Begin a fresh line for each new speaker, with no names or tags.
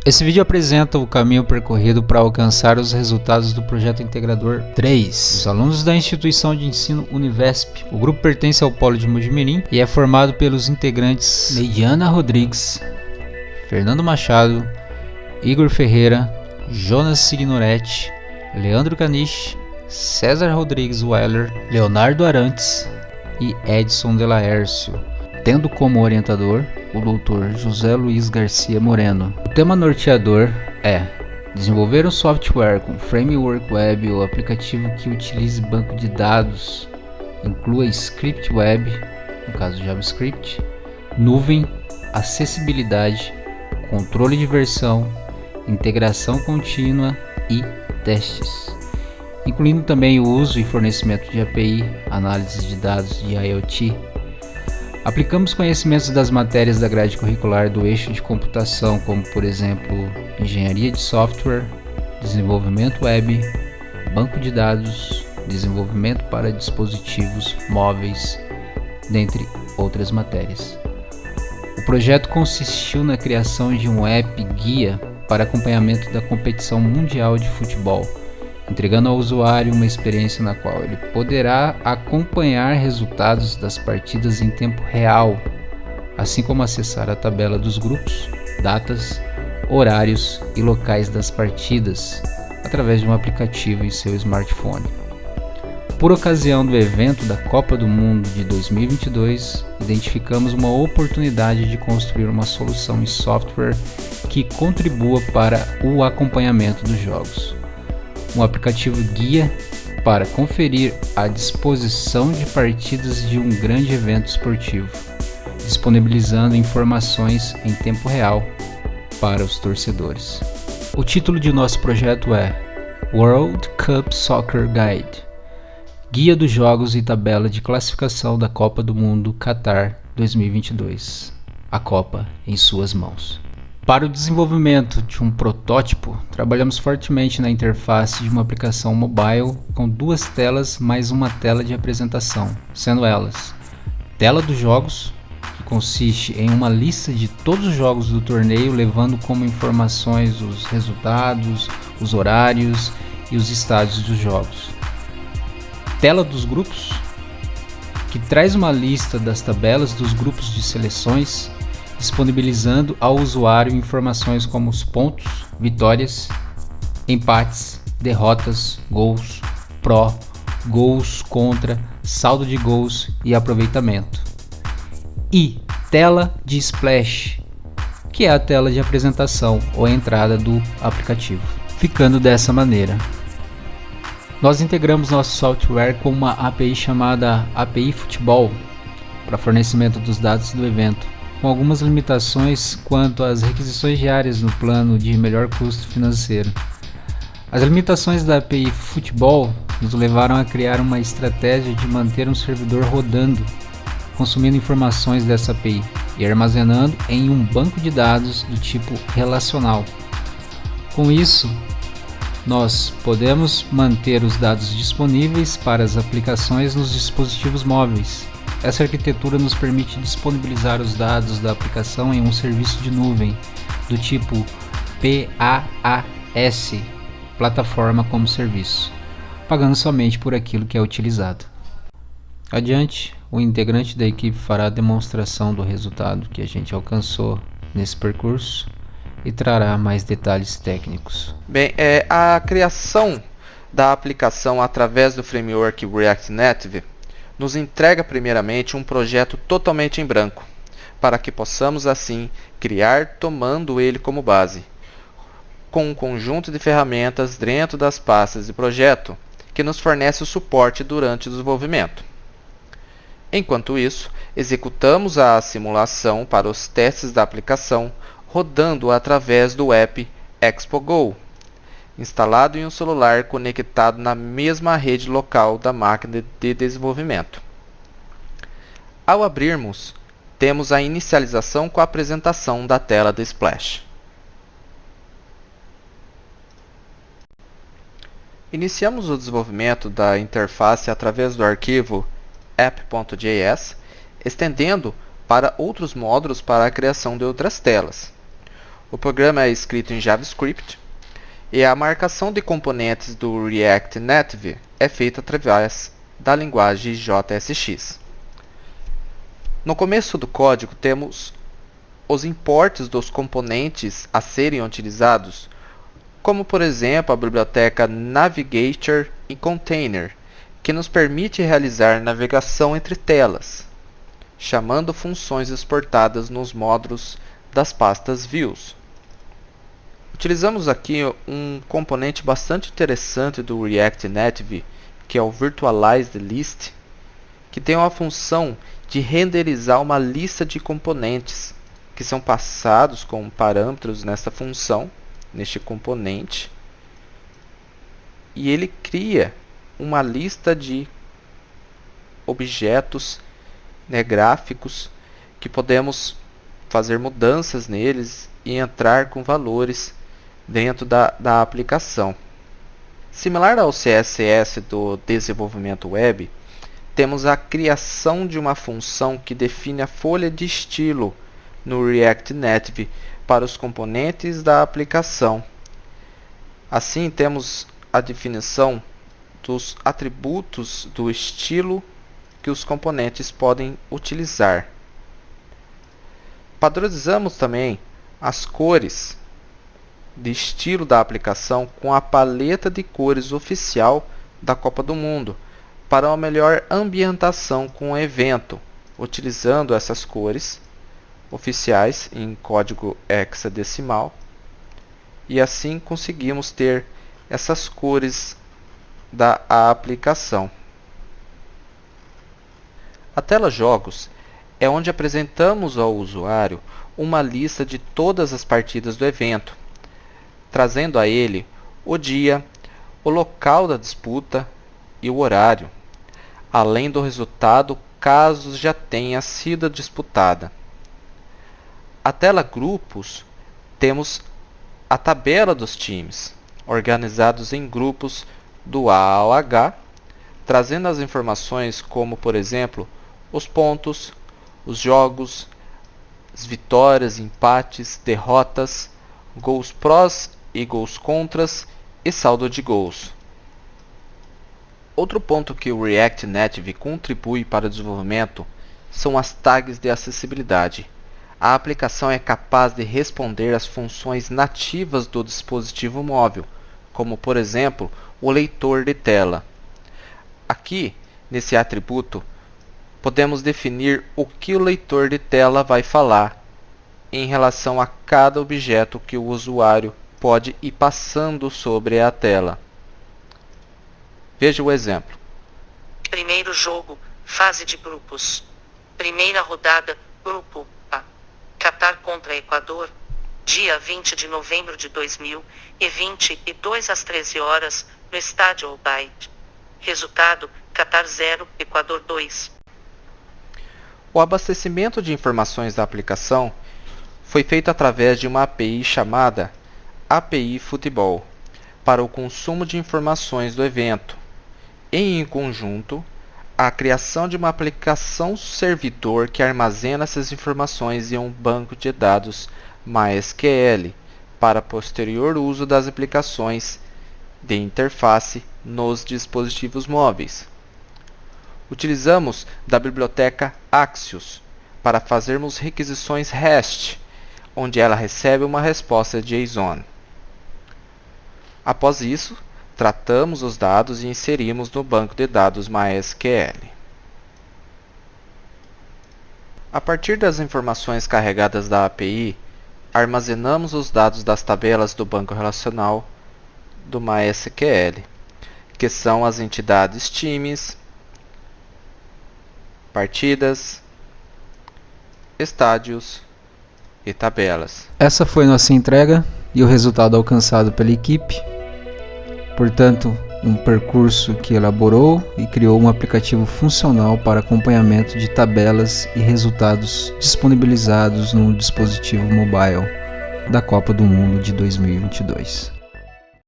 Esse vídeo apresenta o caminho percorrido para alcançar os resultados do projeto integrador 3. Os alunos da instituição de ensino Univesp. O grupo pertence ao Polo de Mojimirim e é formado pelos integrantes Leidiana Rodrigues, Fernando Machado, Igor Ferreira, Jonas Signoretti, Leandro Caniche, César Rodrigues Weiler, Leonardo Arantes e Edson de Laércio, tendo como orientador o Dr. José Luiz Garcia Moreno. O tema norteador é desenvolver um software com framework web ou aplicativo que utilize banco de dados, inclua script web, no caso JavaScript, nuvem, acessibilidade, controle de versão, integração contínua e testes, incluindo também o uso e fornecimento de API, análise de dados de IoT. Aplicamos conhecimentos das matérias da grade curricular do eixo de computação, como por exemplo, engenharia de software, desenvolvimento web, banco de dados, desenvolvimento para dispositivos móveis, dentre outras matérias. O projeto consistiu na criação de um app guia para acompanhamento da competição mundial de futebol, entregando ao usuário uma experiência na qual ele poderá acompanhar resultados das partidas em tempo real, assim como acessar a tabela dos grupos, datas, horários e locais das partidas, através de um aplicativo em seu smartphone. Por ocasião do evento da Copa do Mundo de 2022, identificamos uma oportunidade de construir uma solução em software que contribua para o acompanhamento dos jogos. Um aplicativo guia para conferir a disposição de partidas de um grande evento esportivo, disponibilizando informações em tempo real para os torcedores. O título de nosso projeto é World Cup Soccer Guide, Guia dos Jogos e Tabela de Classificação da Copa do Mundo Qatar 2022. A Copa em suas mãos. Para o desenvolvimento de um protótipo, trabalhamos fortemente na interface de uma aplicação mobile com duas telas mais uma tela de apresentação, sendo elas tela dos jogos, que consiste em uma lista de todos os jogos do torneio, levando como informações os resultados, os horários e os estádios dos jogos. Tela dos grupos, que traz uma lista das tabelas dos grupos de seleções, disponibilizando ao usuário informações como os pontos, vitórias, empates, derrotas, gols, pró, gols contra, saldo de gols e aproveitamento. E tela de splash, que é a tela de apresentação ou entrada do aplicativo. Ficando dessa maneira. Nós integramos nosso software com uma API chamada API Futebol para fornecimento dos dados do evento, com algumas limitações quanto às requisições diárias no plano de melhor custo financeiro. As limitações da API Futebol nos levaram a criar uma estratégia de manter um servidor rodando, consumindo informações dessa API e armazenando em um banco de dados do tipo relacional. Com isso, nós podemos manter os dados disponíveis para as aplicações nos dispositivos móveis. Essa arquitetura nos permite disponibilizar os dados da aplicação em um serviço de nuvem do tipo PaaS, Plataforma como Serviço, pagando somente por aquilo que é utilizado. Adiante, o integrante da equipe fará a demonstração do resultado que a gente alcançou nesse percurso e trará mais detalhes técnicos.
Bem, a criação da aplicação através do framework React Native nos entrega primeiramente um projeto totalmente em branco, para que possamos assim criar tomando ele como base, com um conjunto de ferramentas dentro das pastas de projeto que nos fornece o suporte durante o desenvolvimento. Enquanto isso, executamos a simulação para os testes da aplicação rodando através do app ExpoGo, instalado em um celular conectado na mesma rede local da máquina de desenvolvimento. Ao abrirmos, temos a inicialização com a apresentação da tela de Splash. Iniciamos o desenvolvimento da interface através do arquivo app.js, estendendo para outros módulos para a criação de outras telas. O programa é escrito em JavaScript e a marcação de componentes do React Native é feita através da linguagem JSX. No começo do código temos os importes dos componentes a serem utilizados, como por exemplo a biblioteca Navigator e Container, que nos permite realizar navegação entre telas, chamando funções exportadas nos módulos das pastas views. Utilizamos aqui um componente bastante interessante do React Native, que é o Virtualized List, que tem uma função de renderizar uma lista de componentes que são passados como parâmetros nessa função, neste componente, e ele cria uma lista de objetos, gráficos, que podemos fazer mudanças neles e entrar com valores dentro da aplicação. Similar ao CSS do desenvolvimento web, temos a criação de uma função que define a folha de estilo no React Native para os componentes da aplicação. Assim, temos a definição dos atributos do estilo que os componentes podem utilizar. Padronizamos também as cores de estilo da aplicação com a paleta de cores oficial da Copa do Mundo para uma melhor ambientação com o evento, utilizando essas cores oficiais em código hexadecimal, e assim conseguimos ter essas cores da aplicação. A tela Jogos é onde apresentamos ao usuário uma lista de todas as partidas do evento, trazendo a ele o dia, o local da disputa e o horário, além do resultado caso já tenha sido disputada. A tela Grupos, temos a tabela dos times, organizados em grupos do A ao H, trazendo as informações como, por exemplo, os pontos, os jogos, as vitórias, empates, derrotas, gols prós e gols contras e saldo de gols. Outro ponto que o React Native contribui para o desenvolvimento são as tags de acessibilidade. A aplicação é capaz de responder às funções nativas do dispositivo móvel, como por exemplo o leitor de tela. Aqui, nesse atributo, podemos definir o que o leitor de tela vai falar em relação a cada objeto que o usuário pode ir passando sobre a tela. Veja o exemplo.
Primeiro jogo, fase de grupos. Primeira rodada, grupo A. Catar contra Equador. Dia 20 de novembro de 2022 às 13 horas, no estádio Al-Bayt. Resultado, Catar 0, Equador 2.
O abastecimento de informações da aplicação foi feito através de uma API chamada API Futebol, para o consumo de informações do evento, e em conjunto, a criação de uma aplicação servidor que armazena essas informações em um banco de dados MySQL, para posterior uso das aplicações de interface nos dispositivos móveis. Utilizamos da biblioteca Axios para fazermos requisições REST, onde ela recebe uma resposta JSON. Após isso, tratamos os dados e inserimos no banco de dados MySQL. A partir das informações carregadas da API, armazenamos os dados das tabelas do banco relacional do MySQL, que são as entidades times, partidas, estádios e tabelas.
Essa foi nossa entrega e o resultado alcançado pela equipe. Portanto, um percurso que elaborou e criou um aplicativo funcional para acompanhamento de tabelas e resultados disponibilizados no dispositivo mobile da Copa do Mundo de 2022.